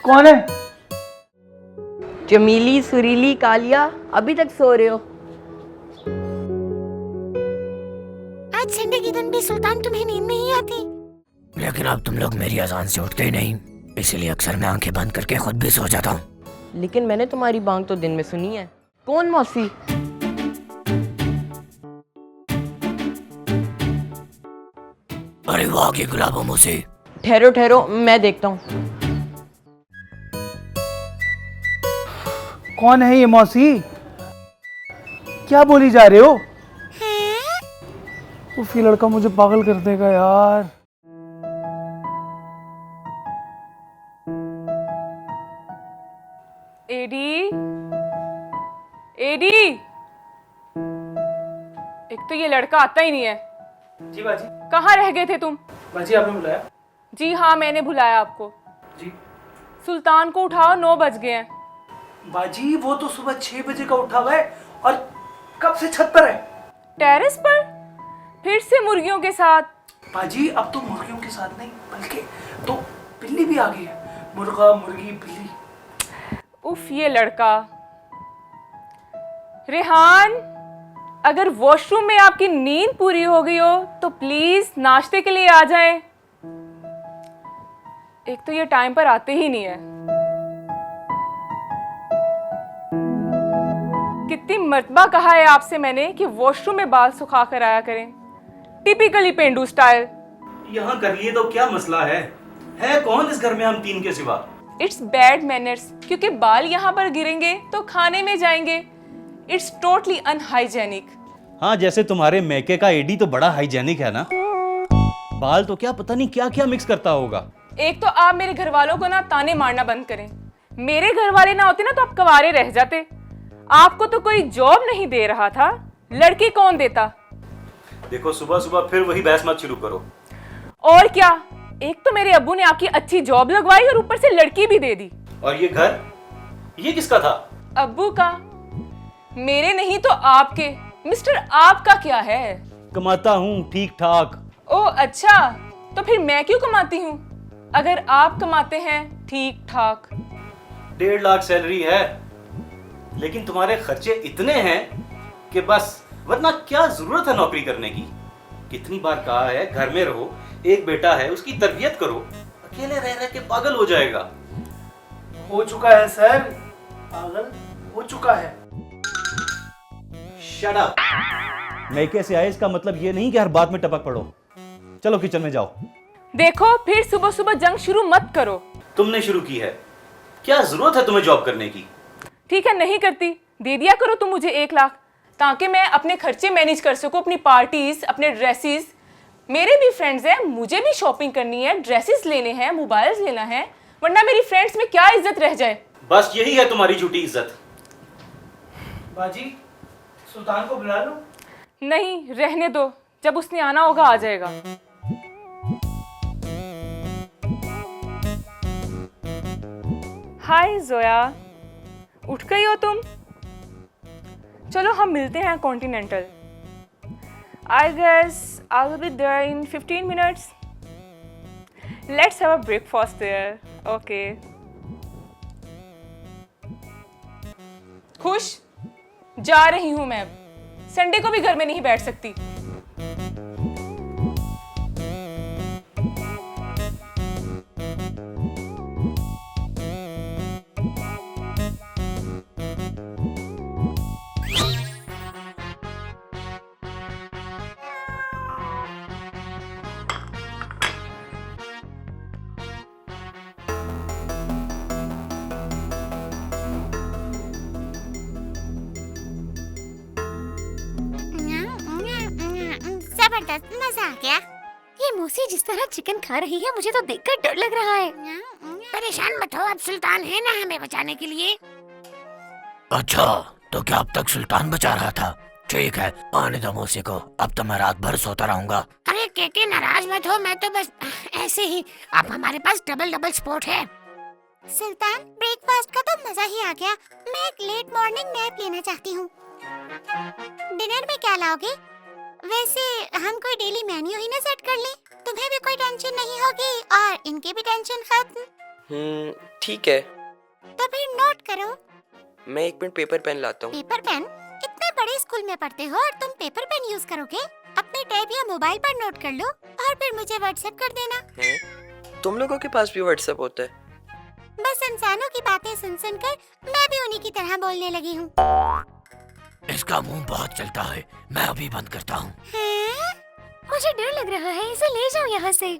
कौन है? चमेली सुरीली कालिया, अभी तक सो रहे हो? आज संडे के दिन भी सुल्तान तुम्हें नींद नहीं आती? लेकिन अब तुम लोग मेरी अजान से उठते ही नहीं, इसीलिए अक्सर मैं आंखें बंद करके खुद भी सो जाता हूँ। लेकिन मैंने तुम्हारी बांग तो दिन में सुनी है। कौन मौसी? अरे वाह की गुलाबों मुझसे। ठहरो ठहरो, मैं देखता हूँ। कौन है ये मौसी? क्या बोली जा रहे हो? उफ, ये लड़का मुझे पागल कर देगा यार। एडी, एडी, एक तो ये लड़का आता ही नहीं है। जी बाजी। कहाँ रह गए थे तुम? बाजी आपने बुलाया? जी हाँ, मैंने बुलाया आपको। जी। सुल्तान को उठाओ, 9 बज गए हैं। बाजी वो तो सुबह 6 बजे का उठा हुआ है और कब से छत पर है। टेरेस पर फिर से मुर्गियों के साथ। बाजी अब तो मुर्गियों के साथ नहीं बल्कि तो बिल्ली भी आ गई है। मुर्गा मुर्गी बिल्ली। उफ, ये लड़का। रेहान, अगर वॉशरूम में आपकी नींद पूरी हो गई हो तो प्लीज नाश्ते के लिए आ जाएं। एक तो ये टाइम पर आते ही नहीं है। कितनी मर्तबा कहा है आपसे मैंने कि वॉशरूम में बाल सुखा कर आया करें। टिपिकली पेंडू स्टाइल। यहाँ कर लिए तो क्या मसला है कौन इस घर में हम तीन के सिवा? इट्स बैड मैनर्स, क्योंकि बाल यहाँ पर गिरेंगे तो खाने में जाएंगे। It's totally unhygienic. हाँ, जैसे तुम्हारे मैके का एडी तो बड़ा हाइजेनिक है ना। बाल तो क्या पता नहीं क्या क्या मिक्स करता होगा। एक तो आप मेरे घर वालों को ना ताने मारना बंद करें। मेरे घर वाले ना होते ना तो आप कवारे रह जाते। आपको तो कोई जॉब नहीं दे रहा था, लड़की कौन देता? देखो, सुबह सुबह फिर वही बहस मत शुरू करो। और क्या, एक तो मेरे अब्बू ने आपकी अच्छी जॉब लगवाई और ऊपर से लड़की भी दे दी। और ये घर, ये किसका था? अब्बू का, मेरे नहीं तो आपके। मिस्टर आपका क्या है? कमाता हूँ ठीक ठाक। ओ अच्छा, तो फिर मैं क्यों कमाती हूँ अगर आप कमाते हैं ठीक ठाक? 1.5 लाख सैलरी है, लेकिन तुम्हारे खर्चे इतने हैं कि बस, वरना क्या जरूरत है नौकरी करने की? कितनी बार कहा है घर में रहो, एक बेटा है उसकी तरबियत करो। अकेले रह रह के पागल हो जाएगा। हो चुका है सर, पागल हो चुका है। Shut up. मैके से आए इसका मतलब ये नहीं कि हर बात में टपक पड़ो। चलो किचन में जाओ। देखो, फिर सुबह सुबह जंग शुरू मत करो। तुमने शुरू की है। क्या जरूरत है तुम्हें जॉब करने की? ठीक है, नहीं करती। दे दिया करो तुम मुझे 1 लाख, ताकि मैं अपने खर्चे मैनेज कर सकूं, अपनी पार्टीज, अपने ड्रेसेस। मेरे भी फ्रेंड्स हैं, मुझे भी शॉपिंग करनी है, ड्रेसेस लेने हैं, मोबाइल्स लेना है, वरना मेरी फ्रेंड्स में क्या इज्जत रह जाए। बस यही है तुम्हारी झूठी इज्जत। बाजी सुल्तान को बुला लो। नहीं, रहने दो, जब उसने आना होगा आ जाएगा। हाय जोया, उठ गई हो तुम? चलो हम मिलते हैं continental. I guess I will be there in 15 minutes. Let's have a breakfast there. Okay. खुश? जा रही हूं मैं। संडे को भी घर में नहीं बैठ सकती। जबरदस्त, मजा आ गया। ये मौसी जिस तरह चिकन खा रही है मुझे तो देखकर डर लग रहा है। परेशान मत हो, अब सुल्तान है ना हमें बचाने के लिए। अच्छा, तो क्या अब तक सुल्तान बचा रहा था? ठीक है, आने दो मौसी को, अब तो मैं रात भर सोता रहूंगा। अरे केके नाराज मत हो, मैं तो बस ऐसे ही। अब हमारे पास डबल स्पोर्ट है। सुल्तान, ब्रेकफास्ट का तो मजा ही आ गया। मैं एक लेट मॉर्निंग नैप लेना चाहती हूँ। डिनर में क्या लाओगे? वैसे हम कोई डेली मेन्यू ही ना सेट कर लें, तुम्हें भी कोई टेंशन नहीं होगी और इनकी भी टेंशन खत्म। ठीक है। तो फिर नोट करो। मैं 1 मिनट पेपर पेन लाता हूँ। Paper pen? इतने बड़े स्कूल में पढ़ते हो और तुम पेपर पेन यूज करोगे? अपने टैब या मोबाइल पर नोट कर लो और फिर मुझे व्हाट्सएप कर देना। हैं? तुम लोगों के पास भी व्हाट्सएप होता है? बस इंसानों की बातें सुन सुनकर मैं भी उन्हीं की तरह बोलने लगी हूँ। इसका मुंह बहुत चलता है, मैं अभी बंद करता हूँ। मुझे डर लग रहा है, इसे ले जाओ यहाँ से।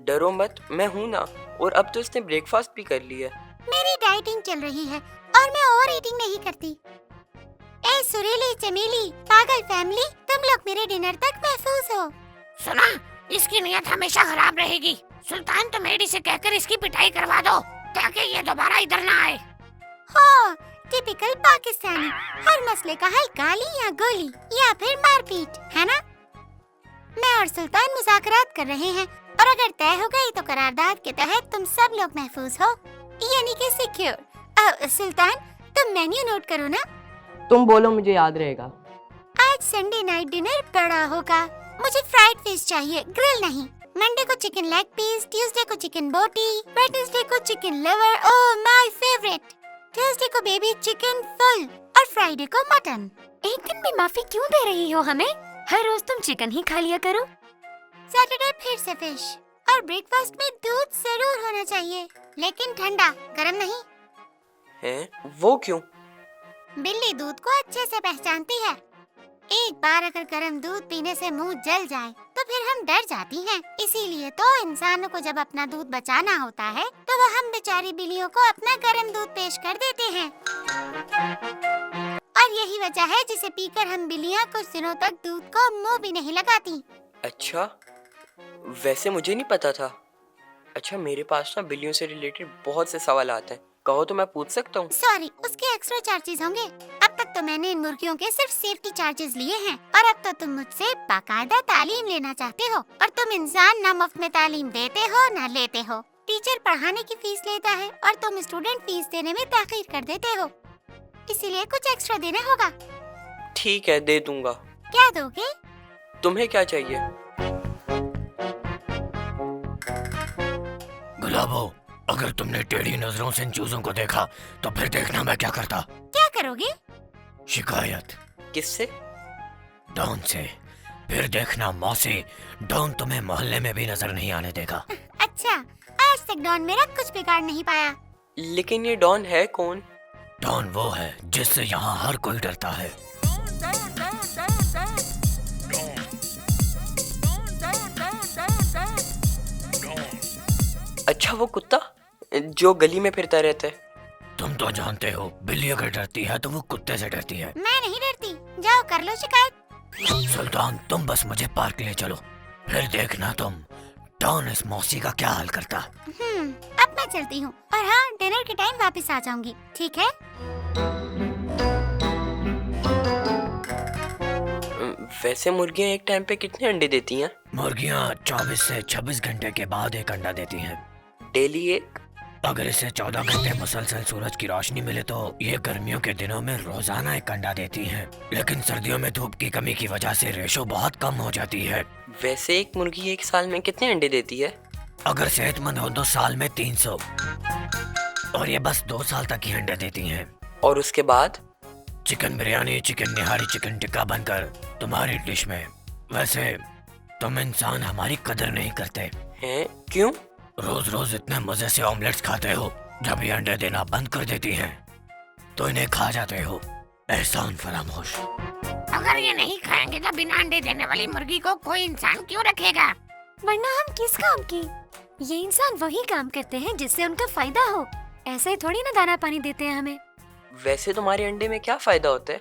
डरो मत, मैं हूँ ना। और अब तो इसने ब्रेकफास्ट भी कर लिया। मेरी डाइटिंग चल रही है और मैं ओवर ईटिंग नहीं करती। ए सुरीली चमेली, पागल फैमिली, तुम लोग मेरे डिनर तक महफूज हो। सुना, इसकी नीयत हमेशा खराब रहेगी। सुल्तान तो मेडी से कहकर इसकी पिटाई करवा दो ताकि ये दोबारा इधर ना आए। हो, टिपिकल पाकिस्तानी। हर मसले का हल गाली या गोली या फिर मारपीट, है ना? मैं और सुल्तान मुज़ाकरात कर रहे हैं और अगर तय हो गई तो करारदाद के तहत तुम सब लोग महफूज हो, यानी कि सिक्योर। सुल्तान, तुम मेन्यू नोट करो ना। तुम बोलो, मुझे याद रहेगा। आज संडे नाइट डिनर बड़ा होगा। मुझे फ्राइड फिश चाहिए, ग्रिल नहीं। मंडे को चिकन लेग पीस, ट्यूसडे को चिकन बोटी, वेडनेसडे को chicken liver, oh my favourite. Thursday को बेबी चिकन फुल और फ्राइडे को मटन। एक दिन भी माफी क्यों दे रही हो हमें? हर रोज तुम चिकन ही खा लिया करो। सैटरडे फिर से फिश और ब्रेकफास्ट में दूध जरूर होना चाहिए, लेकिन ठंडा, गर्म नहीं। हैं? वो क्यों? बिल्ली दूध को अच्छे से पहचानती है। एक बार अगर गर्म दूध पीने से मुंह जल जाए तो फिर हम डर जाती हैं। इसीलिए तो इंसानों को जब अपना दूध बचाना होता है तो वो हम बेचारी बिल्लियों को अपना गर्म दूध पेश कर देते हैं। और यही वजह है जिसे पीकर हम बिल्लियाँ कुछ दिनों तक दूध को मुंह भी नहीं लगाती। अच्छा, वैसे मुझे नहीं पता था। अच्छा, मेरे पास ना बिल्लियों से रिलेटेड बहुत से सवाल आते हैं, कहो तो मैं पूछ सकता हूँ? सॉरी, उसके एक्स्ट्रा चार्जेस होंगे। अब तक तो मैंने इन मुर्गियों के सिर्फ सेफ्टी चार्जेस लिए हैं और अब तो तुम मुझसे बाकायदा तालीम लेना चाहते हो। और तुम इंसान ना मुफ्त में तालीम देते हो ना लेते हो। टीचर पढ़ाने की फीस लेता है और तुम स्टूडेंट फीस देने में ताखीर कर देते हो, इसीलिए कुछ एक्स्ट्रा देना होगा। ठीक है, दे दूंगा। क्या दोगे? तुम्हें क्या चाहिए? गुलाबो, अगर तुमने टेढ़ी नजरों से इन चूजों को देखा तो फिर देखना मैं क्या करता। क्या करोगे? शिकायत। किससे? डॉन से। फिर देखना मौसी, डॉन तुम्हें मोहल्ले में भी नजर नहीं आने देगा। अच्छा, आज तक डॉन मेरा कुछ बिगाड़ नहीं पाया। लेकिन ये डॉन है कौन? डॉन वो है जिससे यहाँ हर कोई डरता है। अच्छा, वो कुत्ता जो गली में फिरता रहता है। तुम तो जानते हो, बिल्ली अगर डरती है तो वो कुत्ते से डरती है। मैं नहीं डरती, जाओ कर लो शिकायत। सुल्तान, तुम बस मुझे पार्क ले चलो, फिर देखना तुम डॉन इस मौसी का क्या हाल करता। अब मैं चलती हूँ और हाँ, डिनर के टाइम वापस आ जाऊंगी, ठीक है? वैसे मुर्गियाँ एक टाइम पे कितने अंडे देती हैं? मुर्गियाँ 24 से 26 घंटे के बाद एक अंडा देती हैं। डेली एक? अगर इसे 14 घंटे मुसलसल सूरज की रोशनी मिले तो ये गर्मियों के दिनों में रोजाना एक अंडा देती हैं। लेकिन सर्दियों में धूप की कमी की वजह से रेशो बहुत कम हो जाती है। वैसे एक मुर्गी एक साल में कितने अंडे देती है? अगर सेहतमंद हो तो साल में 300, और ये बस 2 साल तक ही अंडे देती हैं। और उसके बाद? चिकन बिरयानी, चिकन निहारी, चिकन टिक्का बनकर तुम्हारी डिश में। वैसे तुम इंसान हमारी कदर नहीं करते हैं? क्यों? रोज रोज इतने मजे से ऑमलेट्स खाते हो, जब ये अंडे देना बंद कर देती हैं तो इन्हें खा जाते हो। एहसान फरामोश। अगर ये नहीं खाएंगे तो बिना अंडे देने वाली मुर्गी को कोई इंसान क्यों रखेगा? वरना हम किस काम की? ये इंसान वही काम करते हैं जिससे उनका फायदा हो। ऐसे ही थोड़ी ना दाना पानी देते हैं हमें। वैसे तुम्हारे अंडे में क्या फायदा होता है?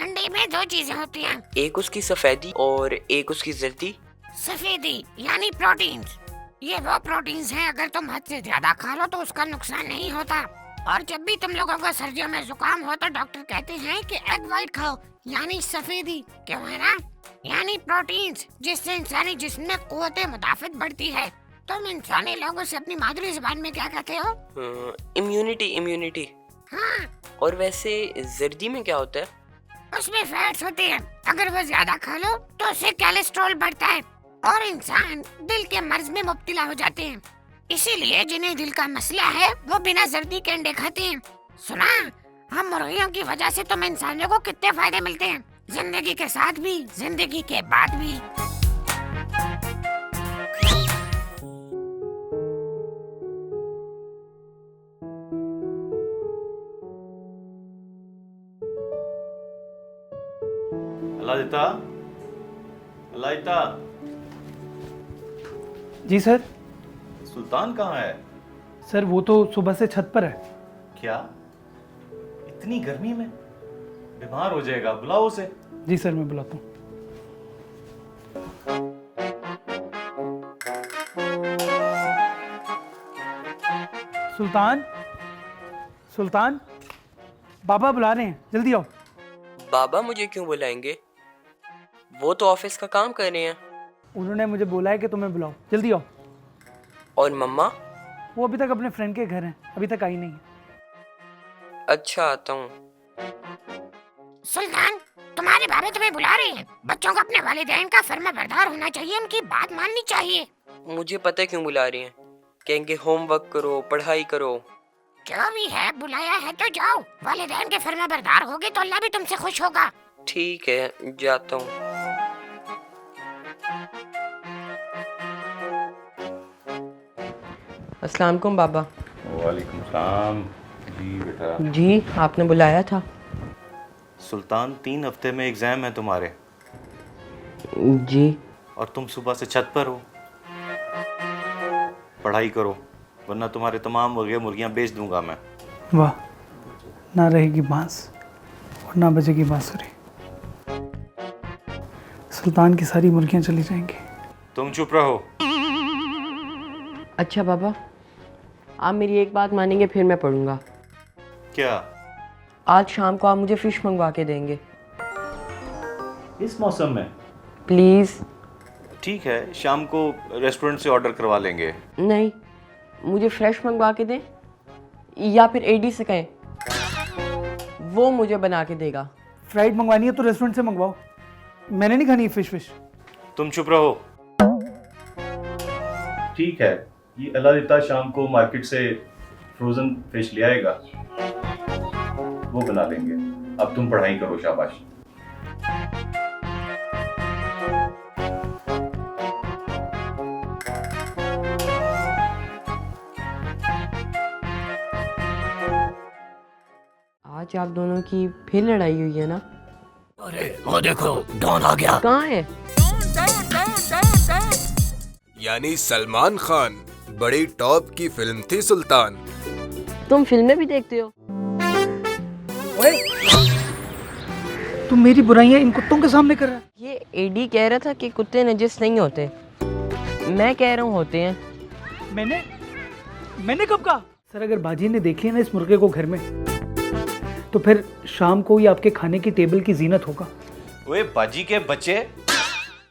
अंडे में 2 चीजें होती हैं, एक उसकी सफेदी और एक उसकी जर्दी। सफेदी यानी प्रोटीन्स। ये वो प्रोटीन्स हैं, अगर तुम हद से ज्यादा खा लो तो उसका नुकसान नहीं होता। और जब भी तुम लोगों को सर्दियों में जुकाम हो तो डॉक्टर कहते हैं कि एग व्हाइट खाओ, यानी सफेदी। क्यों है ना? यानी प्रोटीन्स, जिससे इंसानी जिस्म में कुव्वत मुदाफित बढ़ती है। तुम इंसानी लोगों से अपनी मादरी जुबान में क्या कहते हो? इम्यूनिटी। इम्यूनिटी। हाँ। और वैसे जर्दी में क्या होता है? उसमें फैट्स होती है, अगर वो ज्यादा खा लो तो उससे कोलेस्ट्रॉल बढ़ता है और इंसान दिल के मर्ज में मुब्तला हो जाते हैं। इसीलिए जिन्हें दिल का मसला है वो बिना सर्दी के अंडे खाते हैं। सुना, हम मुर्गियों की वजह से तुम इंसानों को कितने फायदे मिलते हैं, जिंदगी के साथ भी, जिंदगी के बाद भी। अलाइता, अलाइता, जी सर। सुल्तान कहाँ है? सर वो तो सुबह से छत पर है। क्या इतनी गर्मी में? बीमार हो जाएगा, बुलाओ उसे। जी सर, मैं बुलाता हूँ। सुल्तान, सुल्तान, बाबा बुला रहे हैं, जल्दी आओ। बाबा मुझे क्यों बुलाएंगे? वो तो ऑफिस का काम कर रहे हैं। उन्होंने मुझे बोला है कि तुम्हें बुलाओ, जल्दी आओ। और मम्मा? वो अभी तक अपने फ्रेंड के घर हैं, अभी तक आई नहीं है। अच्छा, आता हूँ। सुल्तान, तुम्हारे बाबा तुम्हें बुला रहे हैं। बच्चों को अपने वालिदैन का फर्माबरदार होना चाहिए, उनकी बात माननी चाहिए। मुझे पता है क्यों बुला रही हैं। कहेंगे होमवर्क करो, पढ़ाई करो। जो भी है, बुलाया है तो जाओ। वालिदैन के फर्माबरदार होगे तो अल्लाह भी तुमसे खुश होगा। ठीक है, जाता हूँ। अस्सलाम वालेकुम बाबा। वालेकुम सलाम। जी बेटा। जी, आपने बुलाया था? सुल्तान, 3 हफ्ते में एग्जाम है तुम्हारे जी। और तुम सुबह से छत पर हो। पढ़ाई करो, वरना तुम्हारे तमाम मुर्गियां बेच दूंगा मैं। वाह, ना रहेगी बांस और ना बजेगी बांसुरी। सुल्तान की सारी मुर्गियां चली जाएंगी। तुम चुप रहो। अच्छा बाबा, आप मेरी एक बात मानेंगे फिर मैं पढ़ूंगा। क्या? आज शाम को आप मुझे फ़िश मंगवा के देंगे इस मौसम में? प्लीज़। ठीक है, शाम को रेस्टोरेंट से ऑर्डर करवा लेंगे। नहीं, मुझे फ्रेश मंगवा के दें या फिर एडी से कहें, वो मुझे बना के देगा। फ्राइड मंगवानी है तो रेस्टोरेंट से मंगवाओ, मैंने नहीं खानी फिश। तुम चुप रहो। ठीक है, ये अलादिता शाम को मार्केट से फ्रोजन फिश ले आएगा, वो बना लेंगे। अब तुम पढ़ाई करो, शाबाश। आज आप दोनों की फिर लड़ाई हुई है ना? अरे वो देखो, डॉन आ गया। कहाँ है? यानी सलमान खान। बड़ी टॉप की फिल्म थी सुल्तान। तुम फिल्में भी देखते हो? तुम मेरी बुराइयां इन कुत्तों के सामने कर रहा है। ये एडी कह रहा था कि कुत्ते नजिस नहीं होते, मैं कह रहा हूँ होते हैं। मैंने कब कहा? सर, अगर बाजी ने देखी है ना इस मुर्गे को घर में, तो फिर शाम को ये आपके खाने की टेबल की जीनत होगा। ओए बाजी के बच्चे,